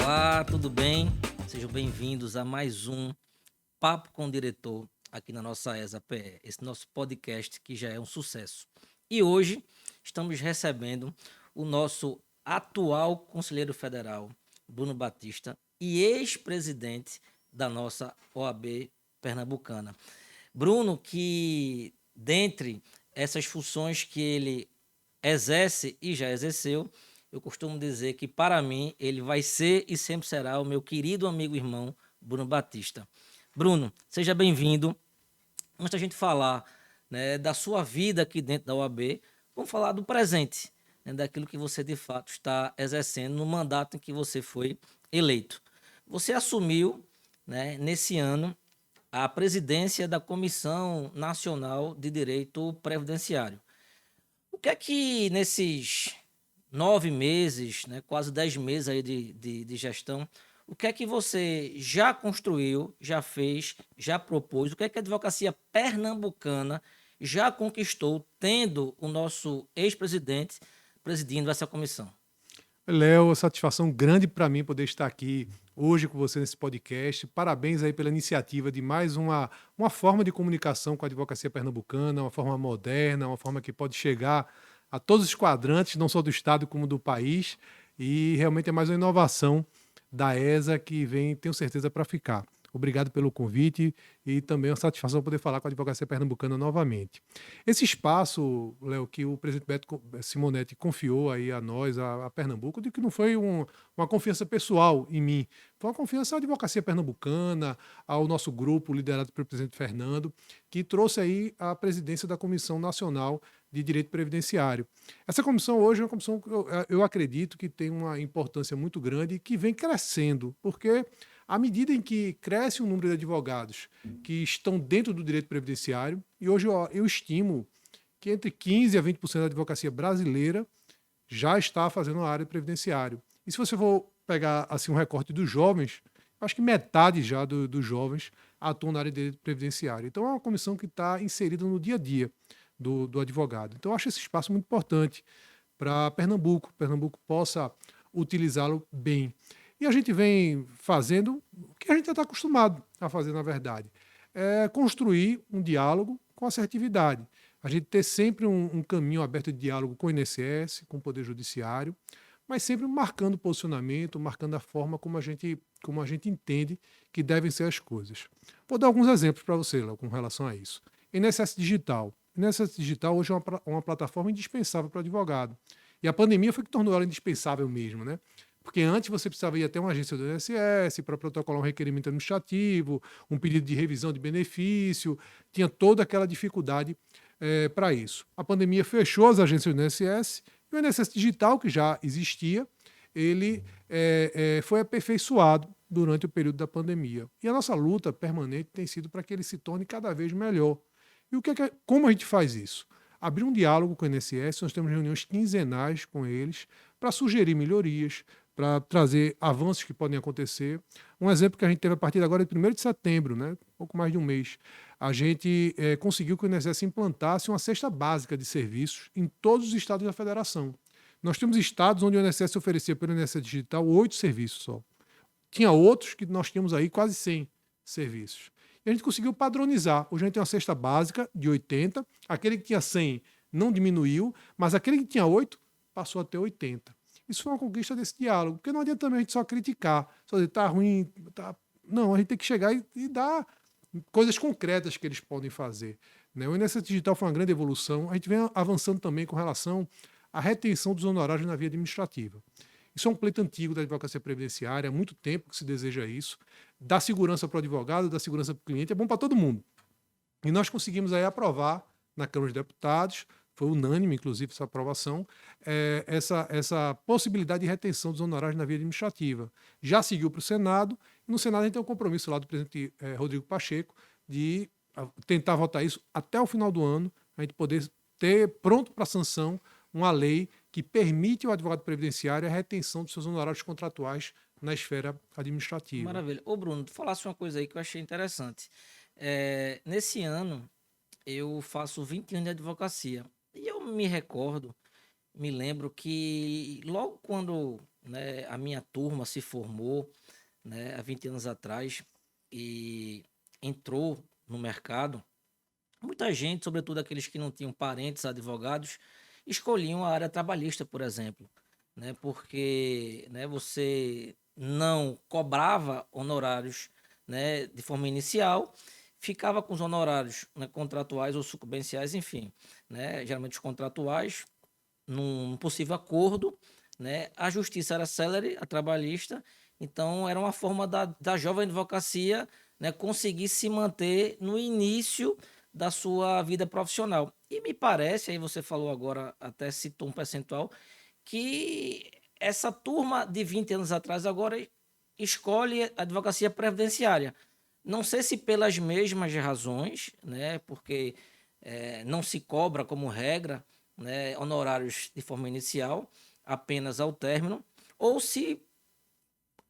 Olá, tudo bem? Sejam bem-vindos a mais um Papo com o Diretor aqui na nossa ESA-PE, esse nosso podcast que já é um sucesso. E hoje estamos recebendo o nosso atual conselheiro federal, Bruno Batista, e ex-presidente da nossa OAB pernambucana. Bruno, que dentre essas funções que ele exerce e já exerceu, eu costumo dizer que, para mim, ele vai ser e sempre será o meu querido amigo e irmão, Bruno Batista. Bruno, seja bem-vindo. Antes da gente falar, né, da sua vida aqui dentro da OAB, vamos falar do presente, né, daquilo que você de fato está exercendo no mandato em que você foi eleito. Você assumiu, né, nesse ano, a presidência da Comissão Nacional de Direito Previdenciário. O que é que nesses 9 meses, né, quase 10 meses aí de gestão, o que é que você já construiu, já fez, já propôs? O que é que a advocacia pernambucana já conquistou, tendo o nosso ex-presidente presidindo essa comissão? Léo, satisfação grande para mim poder estar aqui hoje com você nesse podcast. Parabéns aí pela iniciativa de mais uma forma de comunicação com a advocacia pernambucana, uma forma moderna, uma forma que pode chegar a todos os quadrantes, não só do Estado como do país. E realmente é mais uma inovação da ESA que vem, tenho certeza, para ficar. Obrigado pelo convite e também é uma satisfação poder falar com a advocacia pernambucana novamente. Esse espaço, Léo, que o presidente Beto Simonetti confiou aí a nós, a Pernambuco, de que não foi uma confiança pessoal em mim, foi uma confiança à advocacia pernambucana, ao nosso grupo liderado pelo presidente Fernando, que trouxe aí a presidência da Comissão Nacional de Direito Previdenciário. Essa comissão hoje é uma comissão que eu acredito que tem uma importância muito grande e que vem crescendo, porque à medida em que cresce o número de advogados que estão dentro do direito previdenciário, e hoje eu estimo que entre 15% a 20% da advocacia brasileira já está fazendo a área previdenciária. E se você for pegar assim um recorte dos jovens, acho que metade já dos jovens atuam na área de direito previdenciário. Então é uma comissão que está inserida no dia a dia do advogado. Então eu acho esse espaço muito importante para Pernambuco possa utilizá-lo bem. E a gente vem fazendo o que a gente já está acostumado a fazer, na verdade. É construir um diálogo com assertividade. A gente ter sempre um caminho aberto de diálogo com o INSS, com o Poder Judiciário, mas sempre marcando o posicionamento, marcando a forma como a gente entende que devem ser as coisas. Vou dar alguns exemplos para você, Léo, com relação a isso. INSS Digital. INSS Digital hoje é uma plataforma indispensável para o advogado. E a pandemia foi que tornou ela indispensável mesmo, né? Porque antes você precisava ir até uma agência do INSS para protocolar um requerimento administrativo, um pedido de revisão de benefício, tinha toda aquela dificuldade para isso. A pandemia fechou as agências do INSS e o INSS Digital, que já existia, ele foi aperfeiçoado durante o período da pandemia. E a nossa luta permanente tem sido para que ele se torne cada vez melhor. E como a gente faz isso? Abrir um diálogo com o INSS, nós temos reuniões quinzenais com eles para sugerir melhorias, para trazer avanços que podem acontecer. Um exemplo que a gente teve a partir de agora é 1º de setembro, né? Pouco mais de um mês. A gente conseguiu que o INSS implantasse uma cesta básica de serviços em todos os estados da federação. Nós temos estados onde o INSS oferecia pelo INSS Digital 8 serviços só. Tinha outros que nós tínhamos aí quase 100 serviços. E a gente conseguiu padronizar. Hoje a gente tem uma cesta básica de 80, aquele que tinha 100 não diminuiu, mas aquele que tinha 8 passou a ter 80. Isso foi uma conquista desse diálogo, porque não adianta também a gente só criticar, só dizer, tá ruim, tá... Não, a gente tem que chegar e dar coisas concretas que eles podem fazer. Né? O INSS Digital foi uma grande evolução, a gente vem avançando também com relação à retenção dos honorários na via administrativa. Isso é um pleito antigo da advocacia previdenciária, há muito tempo que se deseja isso, dá segurança para o advogado, dá segurança para o cliente, é bom para todo mundo. E nós conseguimos aí aprovar na Câmara dos Deputados, foi unânime, inclusive, essa aprovação, essa possibilidade de retenção dos honorários na via administrativa. Já seguiu para o Senado, e no Senado a gente tem um compromisso lá do presidente Rodrigo Pacheco de tentar votar isso até o final do ano, a gente poder ter pronto para sanção uma lei que permite ao advogado previdenciário a retenção dos seus honorários contratuais na esfera administrativa. Maravilha. Ô, Bruno, tu falasse uma coisa aí que eu achei interessante. Nesse ano, eu faço 20 anos de advocacia. E eu me recordo, me lembro que logo quando né, a minha turma se formou, né, há 20 anos atrás e entrou no mercado, muita gente, sobretudo aqueles que não tinham parentes advogados, escolhiam a área trabalhista, por exemplo, né, porque, né, você não cobrava honorários, né, de forma inicial, ficava com os honorários, né, contratuais ou sucumbenciais, enfim, né, geralmente os contratuais, num possível acordo, né? A justiça era célere, a trabalhista, então era uma forma da jovem advocacia, né, conseguir se manter no início da sua vida profissional. E me parece, aí você falou agora, até citou um percentual, que essa turma de 20 anos atrás agora escolhe a advocacia previdenciária. Não sei se pelas mesmas razões, né, porque não se cobra como regra, né, honorários de forma inicial, apenas ao término, ou se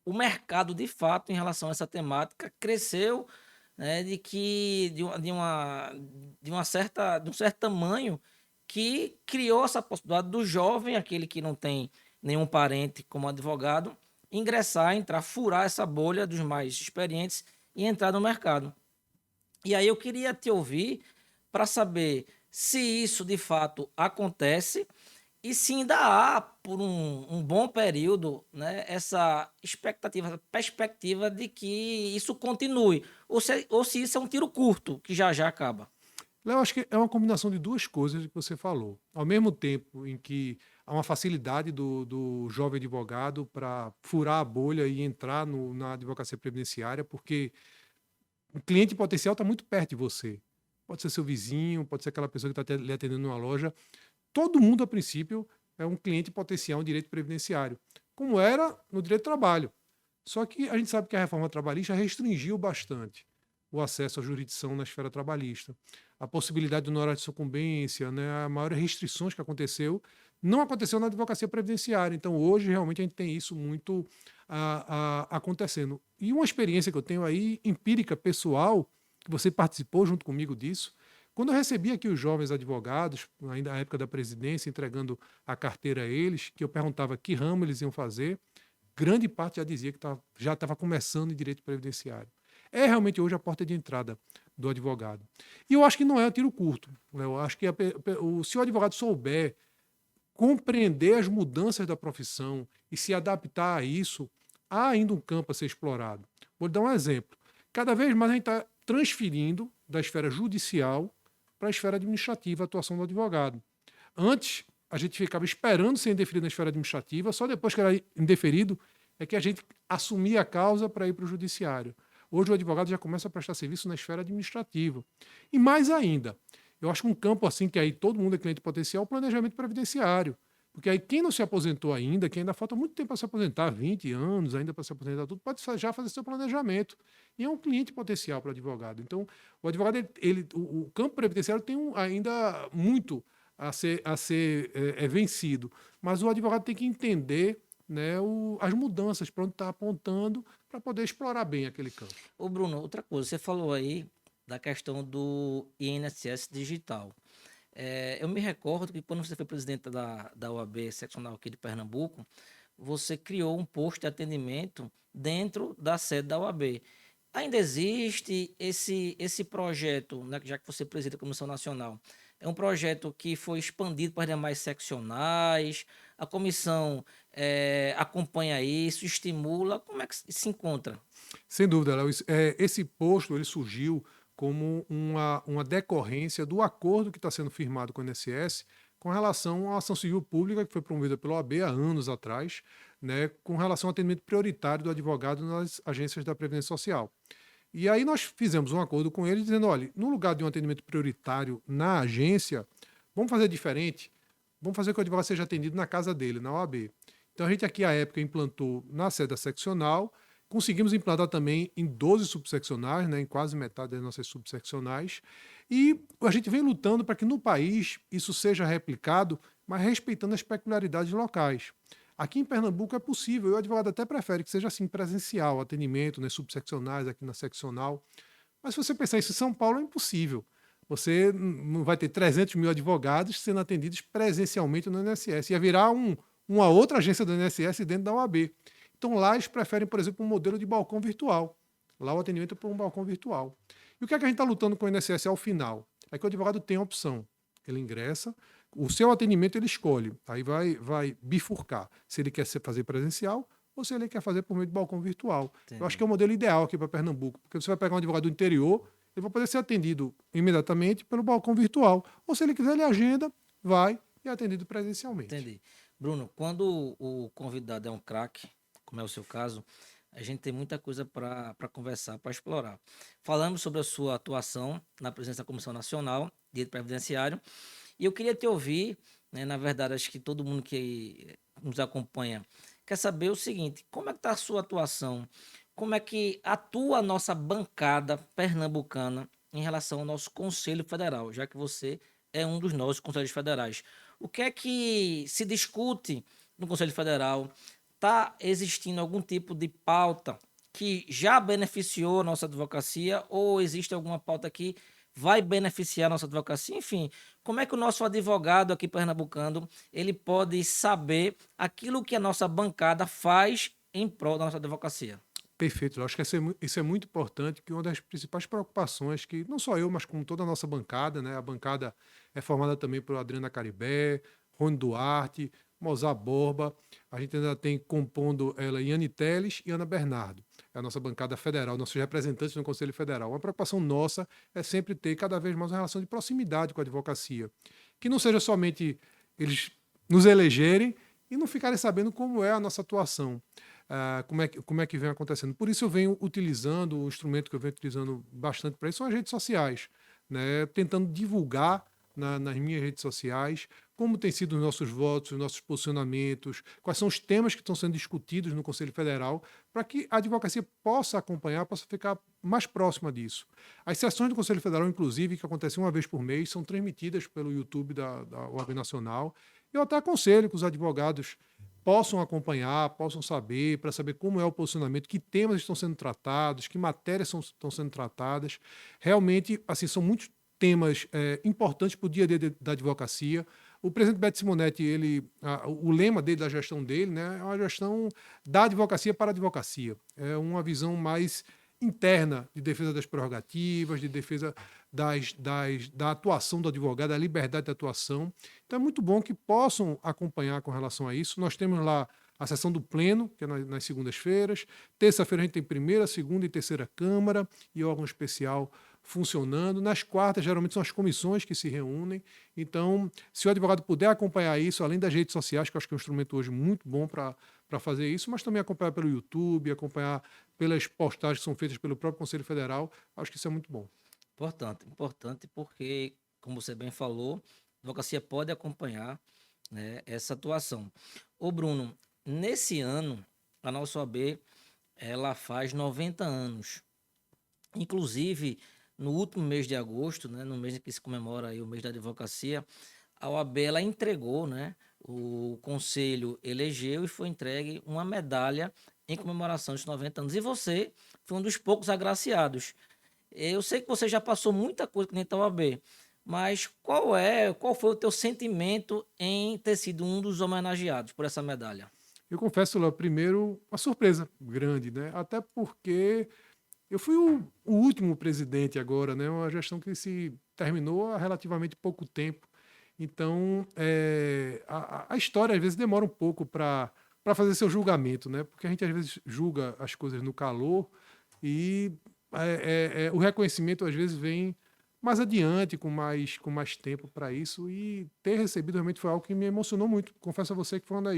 o mercado de fato em relação a essa temática cresceu, né, de um certo tamanho que criou essa possibilidade do jovem, aquele que não tem nenhum parente como advogado, ingressar, entrar, furar essa bolha dos mais experientes e entrar no mercado. E aí eu queria te ouvir para saber se isso de fato acontece e se ainda há, por um bom período, né, essa expectativa, essa perspectiva de que isso continue, ou se isso é um tiro curto, que já já acaba. Léo, acho que é uma combinação de duas coisas que você falou. Ao mesmo tempo em que há uma facilidade do jovem advogado para furar a bolha e entrar na advocacia previdenciária, porque o cliente potencial está muito perto de você. Pode ser seu vizinho, pode ser aquela pessoa que está lhe atendendo numa loja. Todo mundo, a princípio, é um cliente potencial em direito previdenciário, como era no direito do trabalho. Só que a gente sabe que a reforma trabalhista restringiu bastante o acesso à jurisdição na esfera trabalhista. A possibilidade do honorário de sucumbência, né, as maiores restrições que não aconteceu na advocacia previdenciária. Então, hoje, realmente, a gente tem isso muito acontecendo. E uma experiência que eu tenho aí, empírica, pessoal, que você participou junto comigo disso, quando eu recebi aqui os jovens advogados, ainda na época da presidência, entregando a carteira a eles, que eu perguntava que ramo eles iam fazer, grande parte já dizia que já estava começando em direito previdenciário. É realmente hoje a porta de entrada do advogado. E eu acho que não é um tiro curto. Né? Eu acho que se o advogado souber compreender as mudanças da profissão e se adaptar a isso, há ainda um campo a ser explorado. Vou dar um exemplo. Cada vez mais a gente está transferindo da esfera judicial para a esfera administrativa a atuação do advogado. Antes, a gente ficava esperando ser indeferido na esfera administrativa, só depois que era indeferido é que a gente assumia a causa para ir para o judiciário. Hoje o advogado já começa a prestar serviço na esfera administrativa. E mais ainda, eu acho que um campo assim que aí todo mundo é cliente potencial é o planejamento previdenciário. Porque aí quem não se aposentou ainda, que ainda falta muito tempo para se aposentar, 20 anos ainda para se aposentar tudo, pode já fazer seu planejamento. E é um cliente potencial para o advogado. Então, o advogado, o campo previdenciário tem ainda muito a ser vencido. Mas o advogado tem que entender, né, as mudanças para onde está apontando para poder explorar bem aquele campo. Ô Bruno, outra coisa, você falou aí da questão do INSS digital. Eu me recordo que quando você foi presidente da OAB seccional aqui de Pernambuco, você criou um posto de atendimento dentro da sede da OAB. Ainda existe esse projeto, né, já que você preside a Comissão Nacional, é um projeto que foi expandido para as demais seccionais, a comissão acompanha isso, estimula, como é que se encontra? Sem dúvida, Léo. Esse posto ele surgiu como uma decorrência do acordo que está sendo firmado com o INSS com relação à ação civil pública que foi promovida pela OAB há anos atrás, né, com relação ao atendimento prioritário do advogado nas agências da Previdência Social. E aí nós fizemos um acordo com ele dizendo, olha, no lugar de um atendimento prioritário na agência, vamos fazer diferente, vamos fazer que o advogado seja atendido na casa dele, na OAB. Então a gente aqui à época implantou na sede da seccional, conseguimos implantar também em 12 subseccionais, né, em quase metade das nossas subseccionais, e a gente vem lutando para que no país isso seja replicado, mas respeitando as peculiaridades locais. Aqui em Pernambuco é possível, e o advogado até prefere que seja assim presencial, atendimento nas subseccionais, aqui na seccional. Mas se você pensar isso em São Paulo, é impossível. Você não vai ter 300 mil advogados sendo atendidos presencialmente no INSS. Ia virar uma outra agência do INSS dentro da OAB. Então, lá eles preferem, por exemplo, um modelo de balcão virtual. Lá o atendimento é por um balcão virtual. E o que é que a gente está lutando com o INSS ao final? É que o advogado tem a opção. Ele ingressa, o seu atendimento ele escolhe. Aí vai bifurcar se ele quer fazer presencial ou se ele quer fazer por meio de balcão virtual. Eu acho que é Entendi. o modelo ideal aqui para Pernambuco, porque você vai pegar um advogado do interior, ele vai poder ser atendido imediatamente pelo balcão virtual. Ou se ele quiser, ele agenda, vai e é atendido presencialmente. Entendi. Bruno, quando o convidado é um craque, como é o seu caso, a gente tem muita coisa para conversar, para explorar. Falamos sobre a sua atuação na presidência da Comissão Nacional de Direito Previdenciário e eu queria te ouvir, né, na verdade, acho que todo mundo que nos acompanha quer saber o seguinte: como é que está a sua atuação? Como é que atua a nossa bancada pernambucana em relação ao nosso Conselho Federal, já que você é um dos nossos conselhos federais? O que é que se discute no Conselho Federal? Está existindo algum tipo de pauta que já beneficiou a nossa advocacia ou existe alguma pauta que vai beneficiar a nossa advocacia? Enfim, como é que o nosso advogado aqui pernambucano ele pode saber aquilo que a nossa bancada faz em prol da nossa advocacia? Perfeito, eu acho que isso é muito importante, que uma das principais preocupações que não só eu, mas como toda a nossa bancada, né? A bancada é formada também por Adriana Caribé, Rony Duarte, Mozart Borba, a gente ainda tem compondo ela Iane Teles e Ana Bernardo. É a nossa bancada federal, nossos representantes no Conselho Federal. Uma preocupação nossa é sempre ter cada vez mais uma relação de proximidade com a advocacia. Que não seja somente eles nos elegerem e não ficarem sabendo como é a nossa atuação, como é que vem acontecendo. Por isso eu venho utilizando, o instrumento que eu venho utilizando bastante para isso são as redes sociais, né? Tentando divulgar nas minhas redes sociais como têm sido os nossos votos, os nossos posicionamentos, quais são os temas que estão sendo discutidos no Conselho Federal, para que a advocacia possa acompanhar, possa ficar mais próxima disso. As sessões do Conselho Federal, inclusive, que acontecem uma vez por mês, são transmitidas pelo YouTube da OAB Nacional. Eu até aconselho que os advogados possam acompanhar, possam saber, para saber como é o posicionamento, que temas estão sendo tratados, que matérias estão sendo tratadas. Realmente, assim, são muitos temas importantes para o dia a dia da advocacia. O presidente Beto Simonetti, o lema dele, da gestão dele, né, é uma gestão da advocacia para a advocacia. É uma visão mais interna de defesa das prerrogativas, de defesa da atuação do advogado, da liberdade de atuação. Então é muito bom que possam acompanhar com relação a isso. Nós temos lá a sessão do Pleno, que é nas segundas-feiras. Terça-feira a gente tem primeira, segunda e terceira Câmara e órgão especial funcionando. Nas quartas, geralmente, são as comissões que se reúnem. Então, se o advogado puder acompanhar isso, além das redes sociais, que eu acho que é um instrumento hoje muito bom para fazer isso, mas também acompanhar pelo YouTube, acompanhar pelas postagens que são feitas pelo próprio Conselho Federal, acho que isso é muito bom. Importante, importante porque, como você bem falou, a advocacia pode acompanhar, né, essa atuação. Ô Bruno, nesse ano, a nossa OAB, ela faz 90 anos. Inclusive, no último mês de agosto, né, no mês em que se comemora aí o mês da advocacia, a OAB ela entregou, né, o conselho elegeu e foi entregue uma medalha em comemoração dos 90 anos. E você foi um dos poucos agraciados. Eu sei que você já passou muita coisa com a OAB, mas qual foi o teu sentimento em ter sido um dos homenageados por essa medalha? Eu confesso, Léo, primeiro, uma surpresa grande, né? Até porque eu fui o último presidente agora, né? Uma gestão que se terminou há relativamente pouco tempo. Então, a história às vezes demora um pouco para fazer seu julgamento, né? Porque a gente às vezes julga as coisas no calor e o reconhecimento às vezes vem mais adiante, com mais tempo para isso. E ter recebido realmente foi algo que me emocionou muito. Confesso a você que foi uma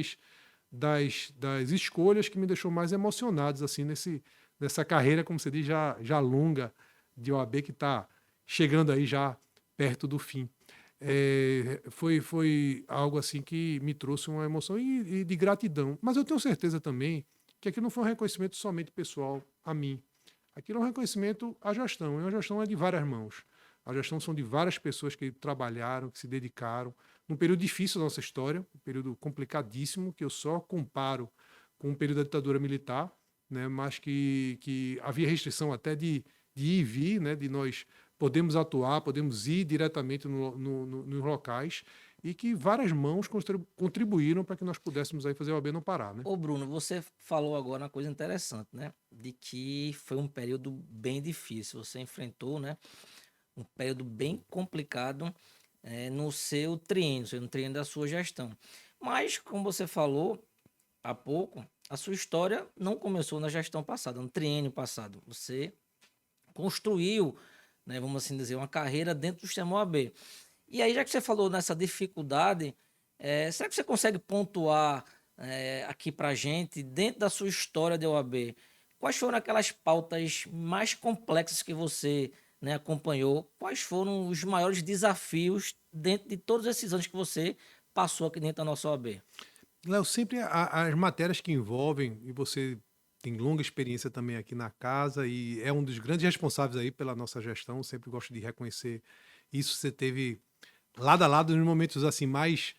das escolhas que me deixou mais emocionados assim nessa carreira, como você diz, já longa de OAB que está chegando aí já perto do fim. Foi algo assim que me trouxe uma emoção e de gratidão. Mas eu tenho certeza também que aquilo não foi um reconhecimento somente pessoal a mim. Aquilo é um reconhecimento à gestão. E a gestão é de várias mãos. A gestão são de várias pessoas que trabalharam, que se dedicaram, num período difícil da nossa história, um período complicadíssimo, que eu só comparo com o período da ditadura militar, né, mas que havia restrição até de ir e vir, né, de nós podemos atuar, podemos ir diretamente nos locais. e que várias mãos contribuíram para que nós pudéssemos aí fazer a OAB não parar, né? Ô, Bruno, você falou agora uma coisa interessante, né? De que foi um período bem difícil. Você enfrentou, né? Um período bem complicado no seu triênio, no triênio da sua gestão. Mas, como você falou há pouco, a sua história não começou na gestão passada, no triênio passado. Você construiu, né, vamos assim dizer, uma carreira dentro do sistema OAB. E aí, já que você falou nessa dificuldade, será que você consegue pontuar aqui para a gente, dentro da sua história de OAB, quais foram aquelas pautas mais complexas que você, né, acompanhou? Quais foram os maiores desafios dentro de todos esses anos que você passou aqui dentro da nossa OAB? Léo, sempre as matérias que envolvem, e você tem longa experiência também aqui na casa e é um dos grandes responsáveis aí pela nossa gestão, sempre gosto de reconhecer isso. Você teve lado a lado nos momentos assim mais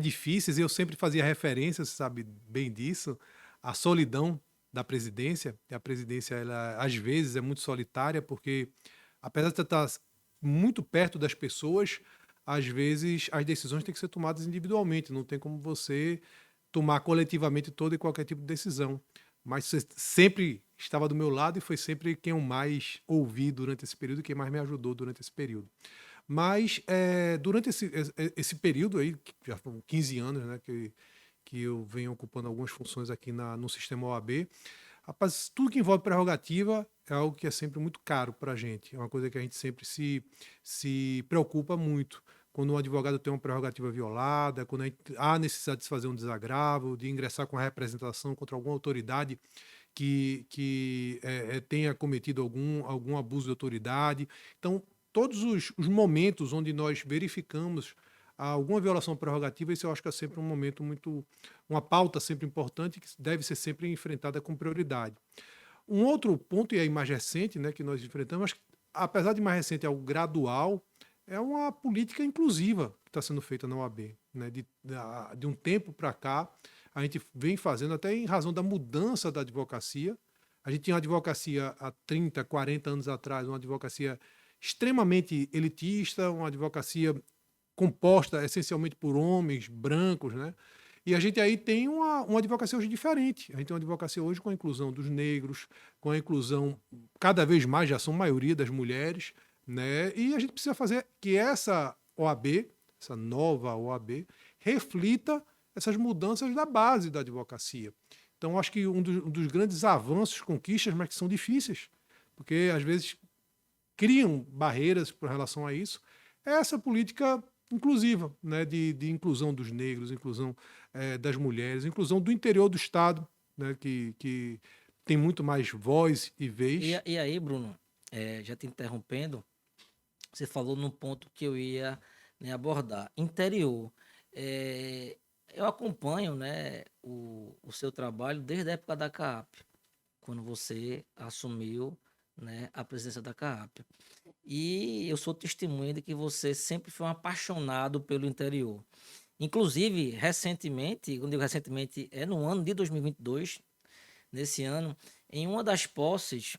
difíceis, e eu sempre fazia referência, você sabe bem disso, à solidão da presidência. E a presidência, ela às vezes é muito solitária, porque apesar de você estar muito perto das pessoas, às vezes as decisões têm que ser tomadas individualmente, não tem como você tomar coletivamente toda e qualquer tipo de decisão. Mas você sempre estava do meu lado e foi sempre quem eu mais ouvi durante esse período, quem mais me ajudou durante esse período. Mas durante esse período aí, que já foram 15 anos, né, que eu venho ocupando algumas funções aqui no sistema OAB, rapaz, tudo que envolve prerrogativa é algo que é sempre muito caro para a gente. É uma coisa que a gente sempre se preocupa muito. Quando um advogado tem uma prerrogativa violada, quando há necessidade de se fazer um desagravo, de ingressar com a representação contra alguma autoridade que tenha cometido algum abuso de autoridade. Então, todos os momentos onde nós verificamos alguma violação à prerrogativa, isso eu acho que é sempre um momento uma pauta sempre importante que deve ser sempre enfrentada com prioridade. Um outro ponto, e aí mais recente, né, que nós enfrentamos, acho que, apesar de mais recente, é algo gradual, é uma política inclusiva que está sendo feita na OAB. Né? De um tempo para cá, a gente vem fazendo, até em razão da mudança da advocacia. A gente tinha uma advocacia há 30, 40 anos atrás, uma advocacia extremamente elitista, uma advocacia composta essencialmente por homens brancos, né? E a gente aí tem uma advocacia hoje diferente. A gente tem uma advocacia hoje com a inclusão dos negros, com a inclusão, cada vez mais, já são maioria das mulheres, né? E a gente precisa fazer que essa OAB, essa nova OAB, reflita essas mudanças da base da advocacia. Então, acho que um dos grandes avanços, conquistas, mas que são difíceis, porque às vezes criam barreiras com relação a isso, é essa política inclusiva, né, de inclusão dos negros, inclusão das mulheres, inclusão do interior do Estado, né, que tem muito mais voz e vez. E aí, Bruno, já te interrompendo, você falou num ponto que eu ia, né, abordar. Interior. Eu acompanho, né, o seu trabalho desde a época da CAAP, quando você assumiu, né, a presidência da CAAP. E eu sou testemunha de que você sempre foi um apaixonado pelo interior. Inclusive, recentemente, quando digo recentemente, é no ano de 2022, nesse ano, em uma das posses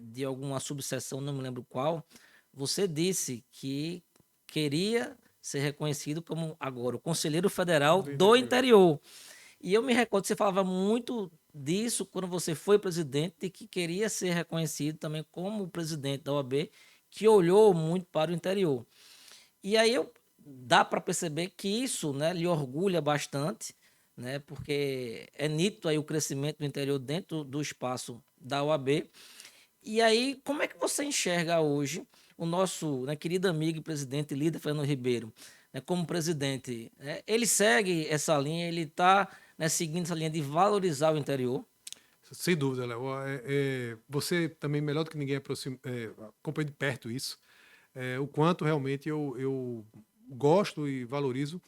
de alguma subseção, não me lembro qual, você disse que queria ser reconhecido como agora o Conselheiro Federal do Interior. E eu me recordo que você falava muito disso quando você foi presidente, e que queria ser reconhecido também como o presidente da OAB, que olhou muito para o interior. E aí dá para perceber que isso, né, lhe orgulha bastante, né, porque é nítido aí o crescimento do interior dentro do espaço da OAB. E aí, como é que você enxerga hoje o nosso, né, querido amigo e presidente líder Fernando Ribeiro, né, como presidente? Ele segue essa linha, ele está, né, seguindo essa linha de valorizar o interior? Sem dúvida, Léo. Você também, melhor do que ninguém, acompanha de perto isso. O quanto realmente eu gosto e valorizo.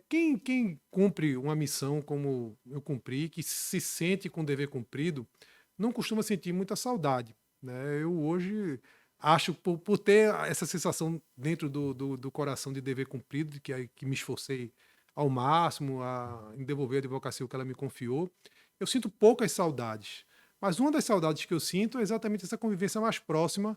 Quem cumpre uma missão como eu cumpri, que se sente com o dever cumprido, não costuma sentir muita saudade. Né? Eu hoje acho, por ter essa sensação dentro do coração de dever cumprido, que me esforcei ao máximo em devolver a advocacia o que ela me confiou, eu sinto poucas saudades. Mas uma das saudades que eu sinto é exatamente essa convivência mais próxima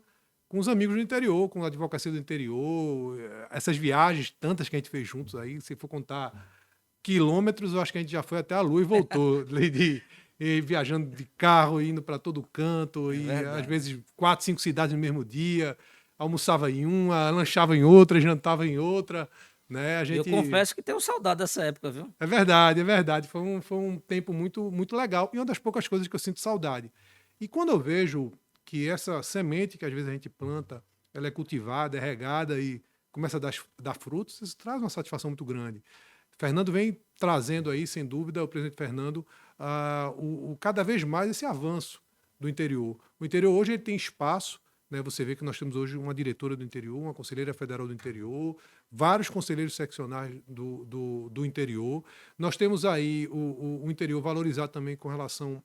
com os amigos do interior, com a advocacia do interior, essas viagens, tantas que a gente fez juntos aí, se for contar quilômetros, eu acho que a gente já foi até a Lua e voltou, e viajando de carro, indo para todo canto, É e às verdade. vezes 4, 5 cidades no mesmo dia, almoçava em uma, lanchava em outra, jantava em outra, né? A E eu gente confesso que tenho saudade dessa época, viu? é verdade, é verdade. Foi um tempo muito, muito legal e uma das poucas coisas que eu sinto saudade. E quando eu vejo que essa semente que às vezes a gente planta, ela é cultivada, é regada e começa a dar frutos, isso traz uma satisfação muito grande. Fernando vem trazendo aí, sem dúvida, o presidente Fernando, cada vez mais esse avanço do interior. O interior hoje ele tem espaço, né? Você vê que nós temos hoje uma diretora do interior, uma conselheira federal do interior, vários conselheiros seccionais do interior. Nós temos aí o interior valorizado também com relação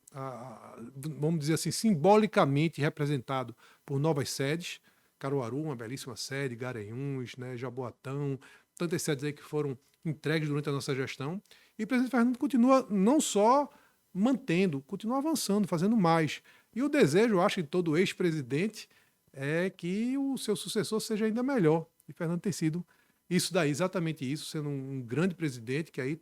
vamos dizer assim, simbolicamente representado por novas sedes. Caruaru, uma belíssima sede, Garanhuns, né, Jaboatão, tantas sedes aí que foram entregues durante a nossa gestão. E o presidente Fernando continua não só mantendo, continua avançando, fazendo mais. E o desejo, eu acho, de todo ex-presidente é que o seu sucessor seja ainda melhor. E Fernando tem sido isso daí, exatamente isso, sendo um grande presidente que aí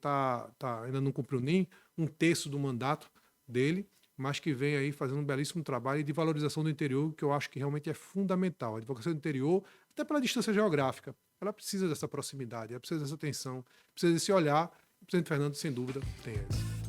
ainda não cumpriu nem um terço do mandato dele, mas que vem aí fazendo um belíssimo trabalho de valorização do interior, que eu acho que realmente é fundamental. A advocacia do interior, até pela distância geográfica, ela precisa dessa proximidade, ela precisa dessa atenção, precisa desse olhar. O presidente Fernando, sem dúvida, tem essa.